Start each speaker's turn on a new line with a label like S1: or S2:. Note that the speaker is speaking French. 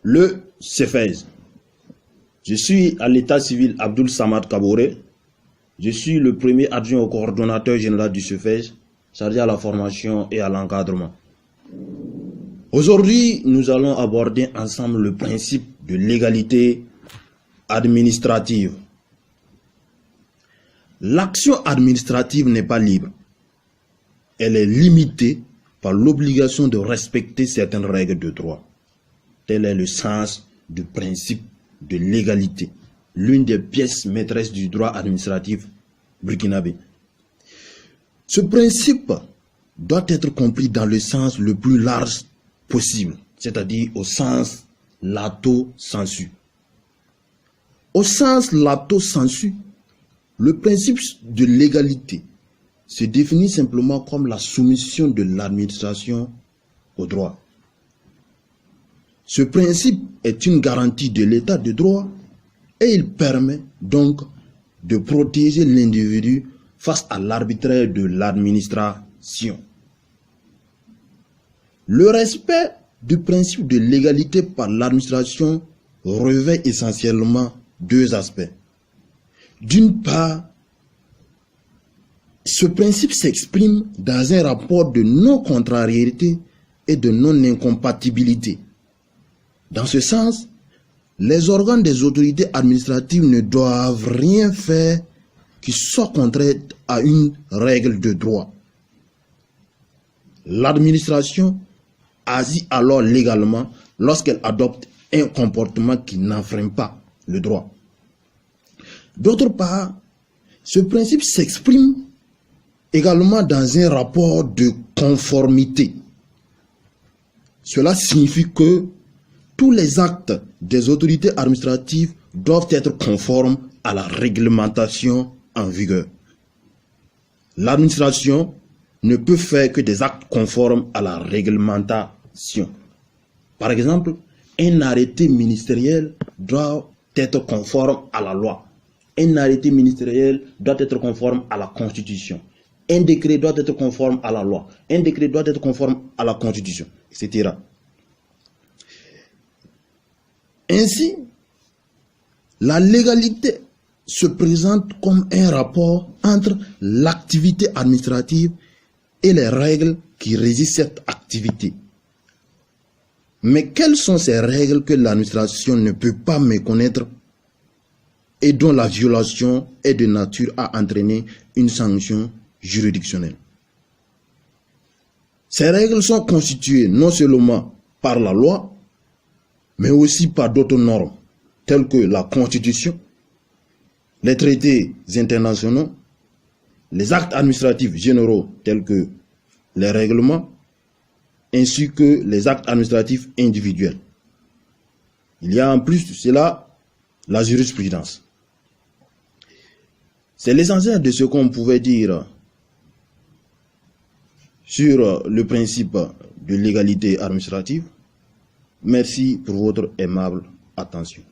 S1: Le CEFES. Je suis à l'état civil Abdoul Samad Kaboré. Je suis le premier adjoint au coordonnateur général du CEFES, chargé à la formation et à l'encadrement. Aujourd'hui, nous allons aborder ensemble le principe de l'égalité administrative. L'action administrative n'est pas libre. Elle est limitée par l'obligation de respecter certaines règles de droit. Tel est le sens du principe de l'égalité, l'une des pièces maîtresses du droit administratif burkinabé. Ce principe doit être compris dans le sens le plus large possible, c'est-à-dire au sens lato sensu. Au sens lato sensu, le principe de l'égalité se définit simplement comme la soumission de l'administration au droit. Ce principe est une garantie de l'état de droit et il permet donc de protéger l'individu face à l'arbitraire de l'administration. Le respect du principe de l'égalité par l'administration revêt essentiellement deux aspects. D'une part, ce principe s'exprime dans un rapport de non-contrariété et de non-incompatibilité. Dans ce sens, les organes des autorités administratives ne doivent rien faire qui soit contraire à une règle de droit. L'administration agit alors légalement lorsqu'elle adopte un comportement qui n'enfreint pas le droit. D'autre part, ce principe s'exprime également dans un rapport de conformité. Cela signifie que tous les actes des autorités administratives doivent être conformes à la réglementation en vigueur. L'administration ne peut faire que des actes conformes à la réglementation. Par exemple, un arrêté ministériel doit être conforme à la loi. Un arrêté ministériel doit être conforme à la Constitution. Un décret doit être conforme à la loi. Un décret doit être conforme à la Constitution, etc. Ainsi, la légalité se présente comme un rapport entre l'activité administrative et les règles qui régissent cette activité. Mais quelles sont ces règles que l'administration ne peut pas méconnaître et dont la violation est de nature à entraîner une sanction juridictionnelle? Ces règles sont constituées non seulement par la loi, mais aussi par d'autres normes, telles que la Constitution, les traités internationaux, les actes administratifs généraux, tels que les règlements, ainsi que les actes administratifs individuels. Il y a en plus de cela la jurisprudence. C'est l'essentiel de ce qu'on pouvait dire sur le principe de l'égalité administrative. Merci pour votre aimable attention.